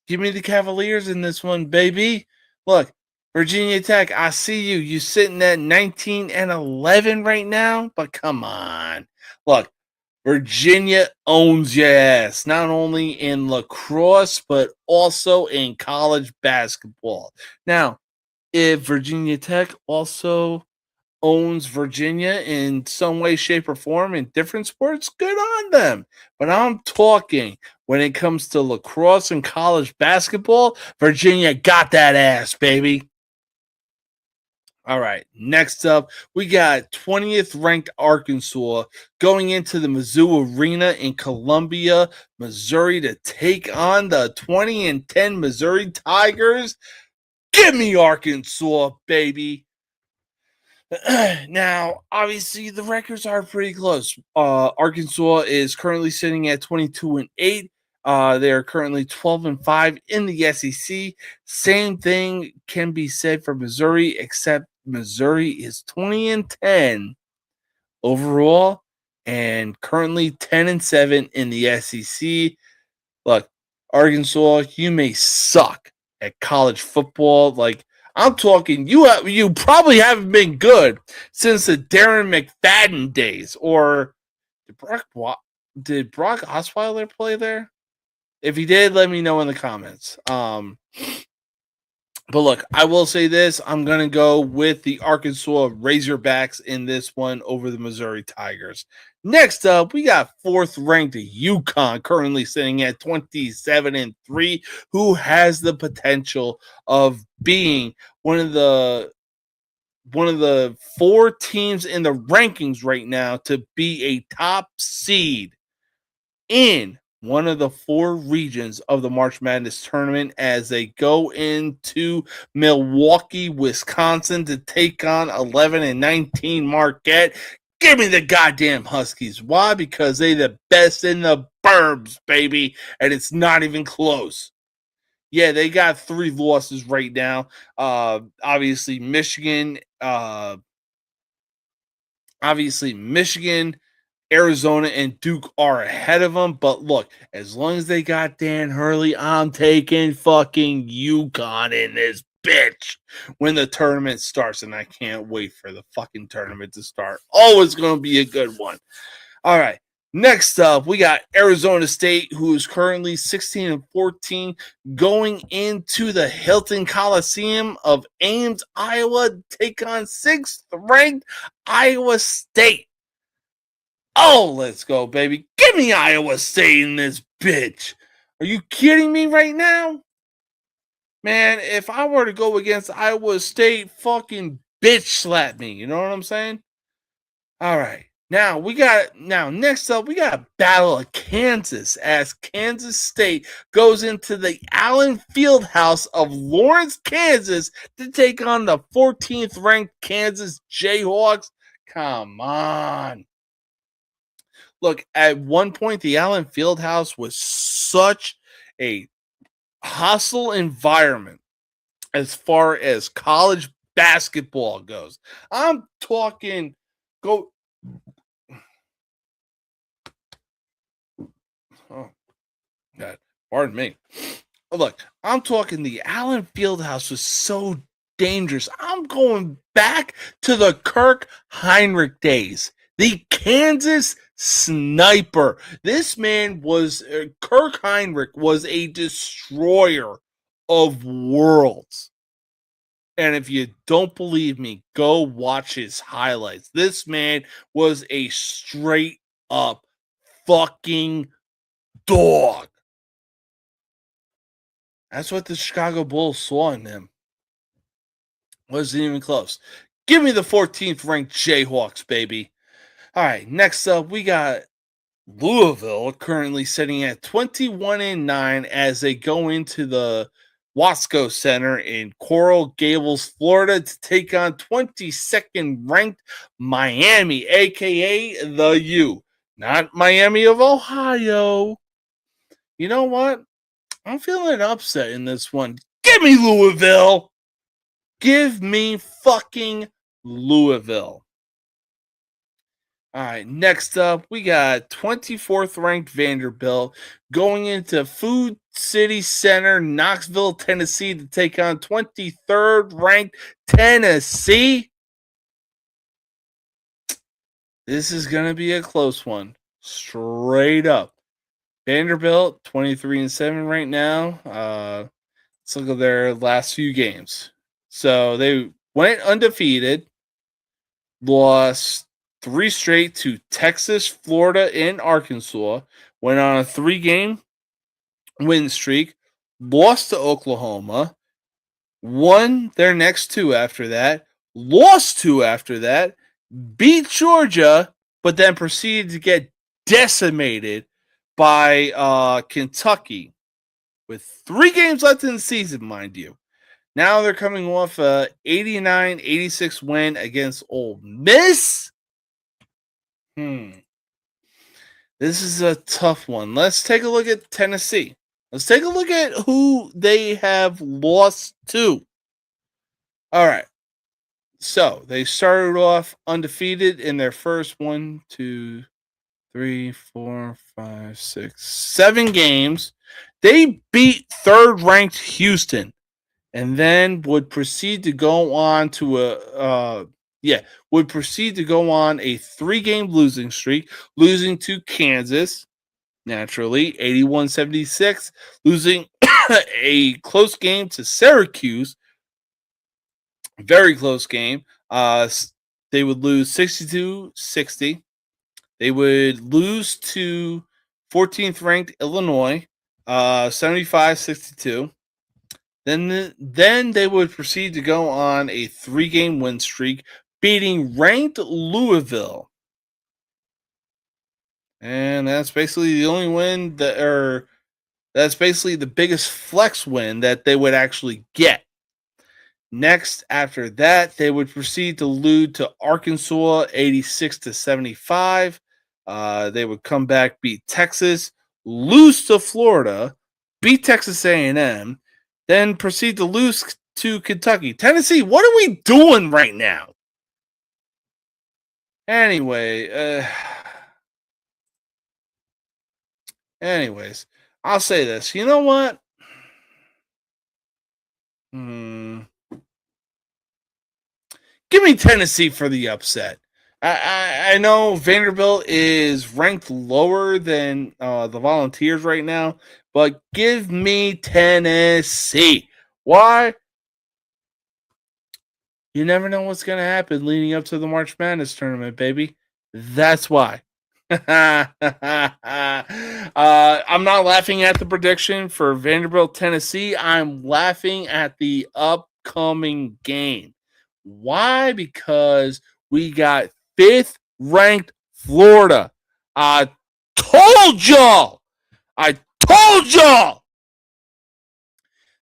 Give me the Cavaliers in this one, baby. Look, Virginia Tech, I see you. You sitting at 19-11 right now, but come on. Look, Virginia owns your ass, not only in lacrosse, but also in college basketball. Now, if Virginia Tech also owns Virginia in some way, shape, or form in different sports, good on them. But I'm talking when it comes to lacrosse and college basketball, Virginia got that ass, baby. All right, next up, we got 20th ranked Arkansas going into the Mizzou Arena in Columbia, Missouri to take on the 20-10 Missouri Tigers. Give me Arkansas, baby. Now, obviously, the records are pretty close. Arkansas is currently sitting at 22-8. They are currently 12-5 in the SEC. Same thing can be said for Missouri, except Missouri is 20-10 overall and currently 10-7 in the SEC. Look, Arkansas, you may suck at college football. Like, I'm talking, you probably haven't been good since the Darren McFadden days. Or did Brock Osweiler play there? If he did, let me know in the comments. But look, I will say this. I'm going to go with the Arkansas Razorbacks in this one over the Missouri Tigers. Next up, we got 4th-ranked UConn, currently sitting at 27-3, who has the potential of being one of the 4 teams in the rankings right now to be a top seed in one of the 4 regions of the March Madness tournament as they go into Milwaukee, Wisconsin to take on 11-19 Marquette. Give me the goddamn Huskies. Why? Because they the best in the burbs, baby, and it's not even close. Yeah, they got 3 losses right now. Obviously Michigan, Arizona, and Duke are ahead of them. But look, as long as they got Dan Hurley, I'm taking fucking UConn in this bitch when the tournament starts. And I can't wait for the fucking tournament to start. Oh, it's going to be a good one. All right. Next up, we got Arizona State, who is currently 16-14, going into the Hilton Coliseum of Ames, Iowa, to take on 6th-ranked Iowa State. Oh, let's go, baby. Give me Iowa State in this bitch. Are you kidding me right now? Man, if I were to go against Iowa State, fucking bitch slap me. You know what I'm saying? All right. Next up, we got a battle of Kansas as Kansas State goes into the Allen Fieldhouse of Lawrence, Kansas to take on the 14th ranked Kansas Jayhawks. Come on. Look, at one point, the Allen Fieldhouse was such a hostile environment as far as college basketball goes. I'm talking go. Oh, God, pardon me. Look, I'm talking the Allen Fieldhouse was so dangerous. I'm going back to the Kirk Heinrich days. The Kansas Sniper. This man was, Kirk Heinrich was a destroyer of worlds. And if you don't believe me, go watch his highlights. This man was a straight up fucking dog. That's what the Chicago Bulls saw in him. Wasn't even close. Give me the 14th ranked Jayhawks, baby. All right, next up, we got Louisville currently sitting at 21-9 as they go into the Wasco Center in Coral Gables, Florida to take on 22nd ranked Miami, aka the U, not Miami of Ohio. You know what? I'm feeling upset in this one. Give me Louisville. Give me fucking Louisville. All right, next up, we got 24th ranked Vanderbilt going into Food City Center, Knoxville, Tennessee to take on 23rd ranked Tennessee. This is going to be a close one, straight up. Vanderbilt 23-7 right now. Let's look at their last few games. So they went undefeated, lost 3 straight to Texas, Florida, and Arkansas. Went on a 3-game win streak, lost to Oklahoma, won their next 2 after that, lost 2 after that, beat Georgia, but then proceeded to get decimated by Kentucky with 3 games left in the season, mind you. Now they're coming off a 89-86 win against Ole Miss. This is a tough one. Let's take a look at Tennessee. Let's take a look at who they have lost to. All right. So they started off undefeated in their first 1, 2, 3, 4, 5, 6, 7 games. They beat 3rd ranked Houston and then would proceed to go on to a 3-game losing streak, losing to Kansas, naturally, 81-76, losing a close game to Syracuse, very close game. They would lose 62-60. They would lose to 14th ranked Illinois, 75-62. Then they would proceed to go on a 3-game win streak, beating ranked Louisville. And that's basically the only win that's basically the biggest flex win that they would actually get. Next, after that, they would proceed to lose to Arkansas 86-75. They would come back, beat Texas, lose to Florida, beat Texas A&M, then proceed to lose to Kentucky. Tennessee, what are we doing right now? Anyway, anyways, I'll say this. You know what? Give me Tennessee for the upset. I know Vanderbilt is ranked lower than the Volunteers right now, but give me Tennessee. Why? You never know what's going to happen leading up to the March Madness tournament, baby. That's why. I'm not laughing at the prediction for Vanderbilt, Tennessee. I'm laughing at the upcoming game. Why? Because we got fifth ranked Florida. I told y'all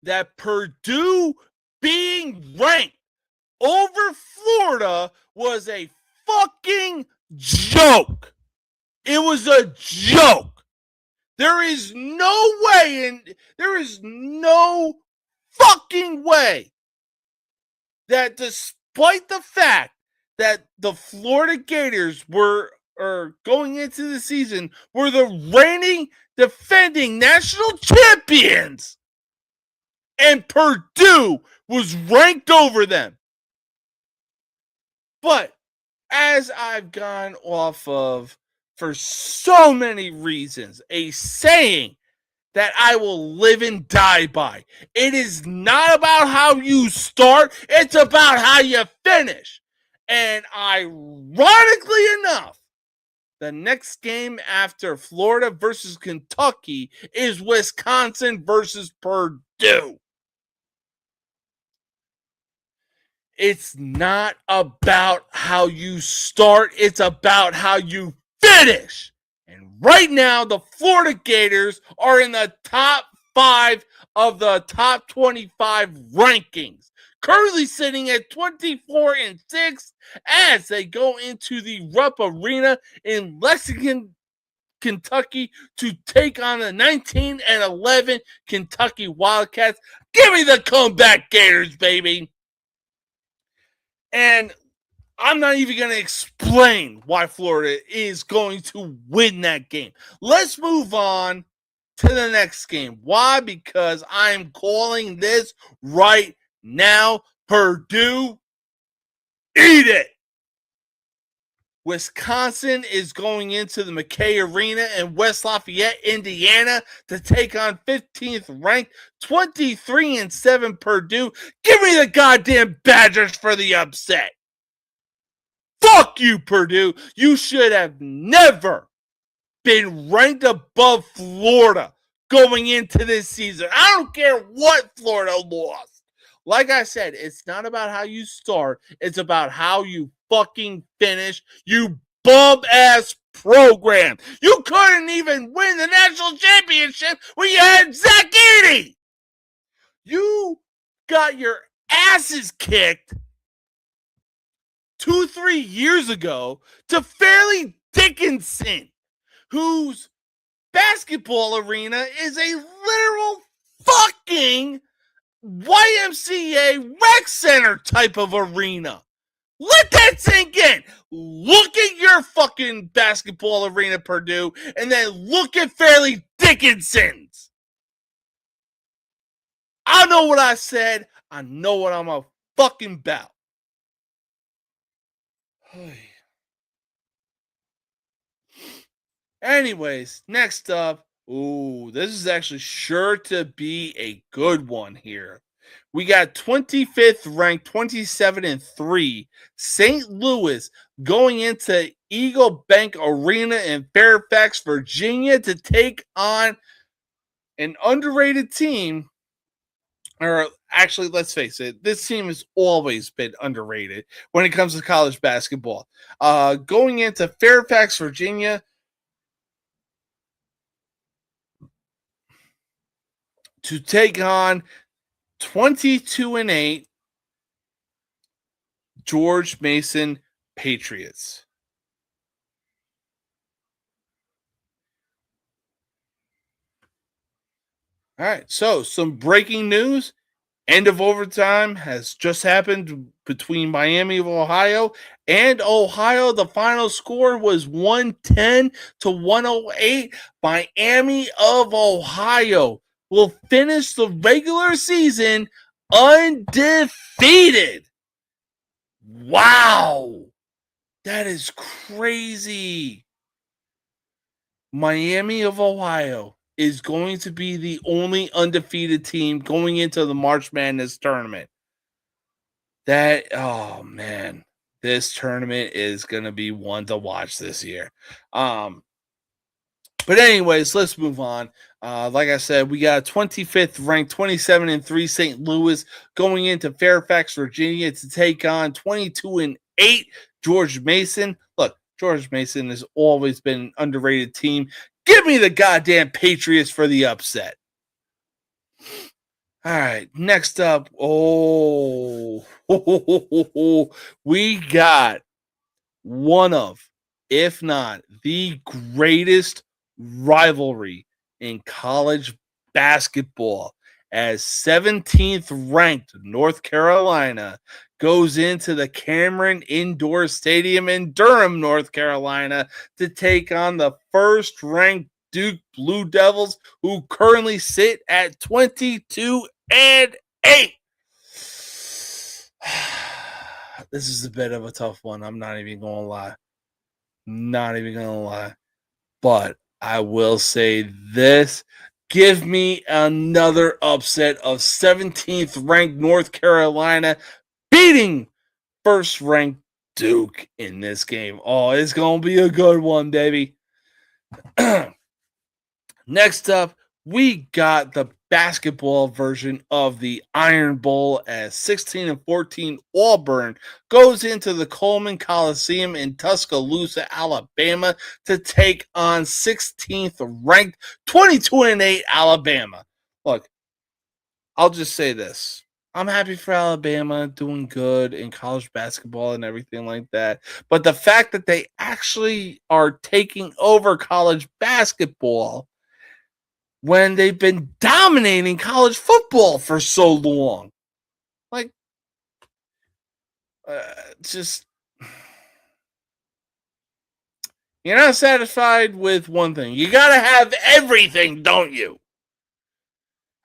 that Purdue being ranked over Florida was a fucking joke. It was a joke. There is no way, and there is no fucking way that despite the fact that the Florida Gators were going into the season were the reigning defending national champions and Purdue was ranked over them. But as I've gone off of for so many reasons, a saying that I will live and die by. It is not about how you start, it's about how you finish. And ironically enough, the next game after Florida versus Kentucky is Wisconsin versus Purdue. It's not about how you start, it's about how you finish. And right now, the Florida Gators are in the top 5 of the top 25 rankings, currently sitting at 24-6 as they go into the Rupp Arena in Lexington, Kentucky to take on the 19-11 Kentucky Wildcats. Give me the comeback Gators, baby. And I'm not even going to explain why Florida is going to win that game. Let's move on to the next game. Why? Because I'm calling this right now. Purdue, eat it. Wisconsin is going into the McKay Arena in West Lafayette, Indiana to take on 15th ranked 23-7 Purdue. Give me the goddamn Badgers for the upset. Fuck you, Purdue. You should have never been ranked above Florida going into this season. I don't care what Florida lost. Like I said, it's not about how you start. It's about how you fucking finish. You bum-ass program. You couldn't even win the national championship when you had Zach Edey. You got your asses kicked 2-3 years ago to Fairleigh Dickinson, whose basketball arena is a literal fucking YMCA rec center type of arena. Let that sink in. Look at your fucking basketball arena, Purdue, and then look at Fairleigh Dickinson's. I know what I said. I know what I'm a fucking about. Anyways, next up. Ooh, this is actually sure to be a good one here. We got 25th ranked, 27-3, St. Louis going into Eagle Bank Arena in Fairfax, Virginia to take on an underrated team. Or actually, let's face it, this team has always been underrated when it comes to college basketball. Going into Fairfax, Virginia to take on 22-8 George Mason Patriots. All right. So, some breaking news. End of overtime has just happened between Miami of Ohio and Ohio. The final score was 110 to 108. Miami of Ohio will finish the regular season undefeated. Wow. That is crazy. Miami of Ohio is going to be the only undefeated team going into the March Madness tournament. Oh man, this tournament is going to be one to watch this year. But anyways, let's move on. Like I said, we got 25th ranked, 27-3 St. Louis going into Fairfax, Virginia to take on 22-8 George Mason. Look, George Mason has always been an underrated team. Give me the goddamn Patriots for the upset. All right, next up. We got one of, if not the greatest rivalry in college basketball, as 17th ranked North Carolina goes into the Cameron Indoor Stadium in Durham, North Carolina to take on the first ranked Duke Blue Devils, who currently sit at 22-8. This is a bit of a tough one. I'm not even going to lie. Not even going to lie. But I will say this. Give me another upset of 17th ranked North Carolina beating first ranked Duke in this game. Oh, it's going to be a good one, baby. Next up, we got the basketball version of the Iron Bowl as 16-14 Auburn goes into the Coleman Coliseum in Tuscaloosa, Alabama to take on 16th ranked 22-8 Alabama. Look, I'll just say this. I'm happy for Alabama doing good in college basketball and everything like that. But the fact that they actually are taking over college basketball when they've been dominating college football for so long. Like, just, you're not satisfied with one thing. You got to have everything, don't you?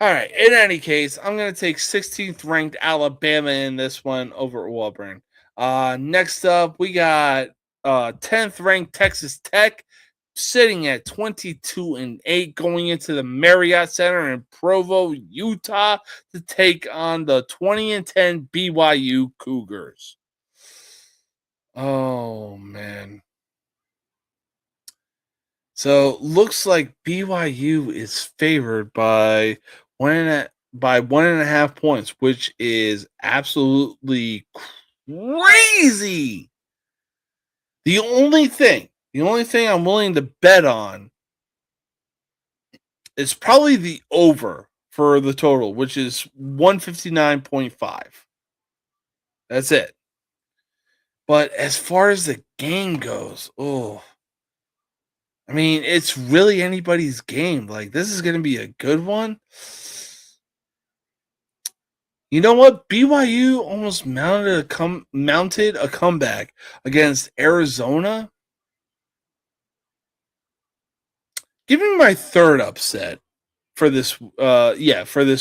All right. In any case, I'm going to take 16th ranked Alabama in this one over Auburn. Next up, we got 10th ranked Texas Tech sitting at 22-8 going into the Marriott Center in Provo, Utah to take on the 20-10 BYU Cougars. Oh man. So looks like BYU is favored by 1.5 points, which is absolutely crazy. The only thing I'm willing to bet on is probably the over for the total, which is 159.5. That's it. But as far as the game goes, I mean, it's really anybody's game. Like, this is going to be a good one. You know what? BYU almost mounted a comeback against Arizona. Give me my third upset for this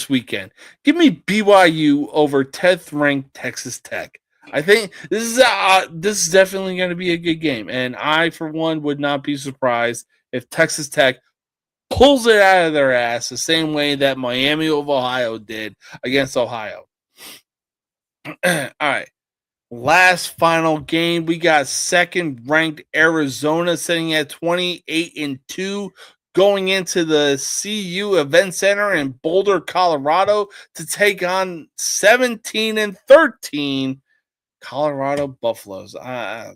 weekend. Give me BYU over 10th ranked Texas Tech. I think this is definitely going to be a good game, and I for one would not be surprised if Texas Tech pulls it out of their ass the same way that Miami of Ohio did against Ohio. All right. Last final game, we got second ranked Arizona sitting at 28-2 going into the CU Event Center in Boulder, Colorado to take on 17-13 Colorado Buffaloes. I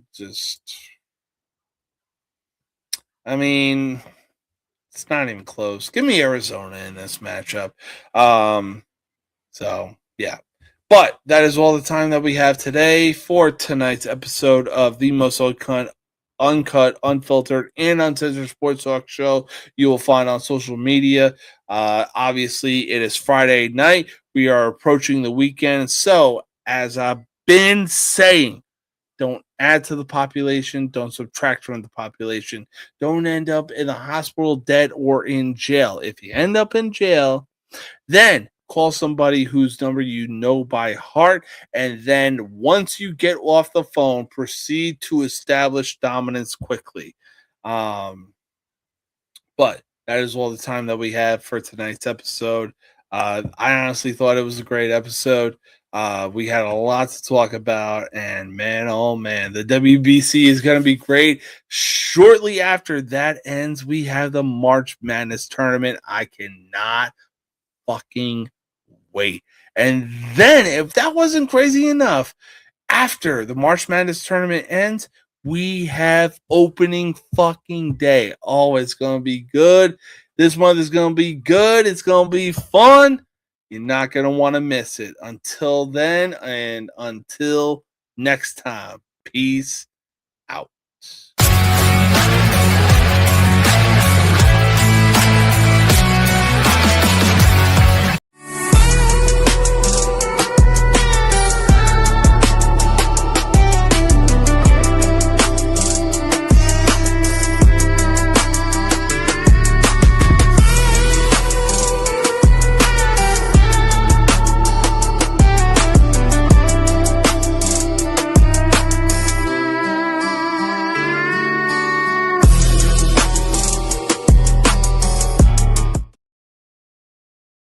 mean, it's not even close. Give me Arizona in this matchup. So yeah. But that is all the time that we have today for tonight's episode of the Most Old Cunt uncut, unfiltered, and uncensored sports talk show you will find on social media. Obviously, it is Friday night. We are approaching the weekend. So, as I've been saying, don't add to the population. Don't subtract from the population. Don't end up in the hospital dead or in jail. If you end up in jail, then call somebody whose number you know by heart. And then once you get off the phone, proceed to establish dominance quickly. But that is all the time that we have for tonight's episode. I honestly thought it was a great episode. We had a lot to talk about, and man, oh man, the WBC is going to be great. Shortly after that ends, we have the March Madness tournament. I cannot fucking wait. And then, if that wasn't crazy enough, after the March Madness tournament ends, we have opening fucking day. Oh, it's going to be good. This month is going to be good. It's going to be fun. You're not going to want to miss it. Until then, and until next time, peace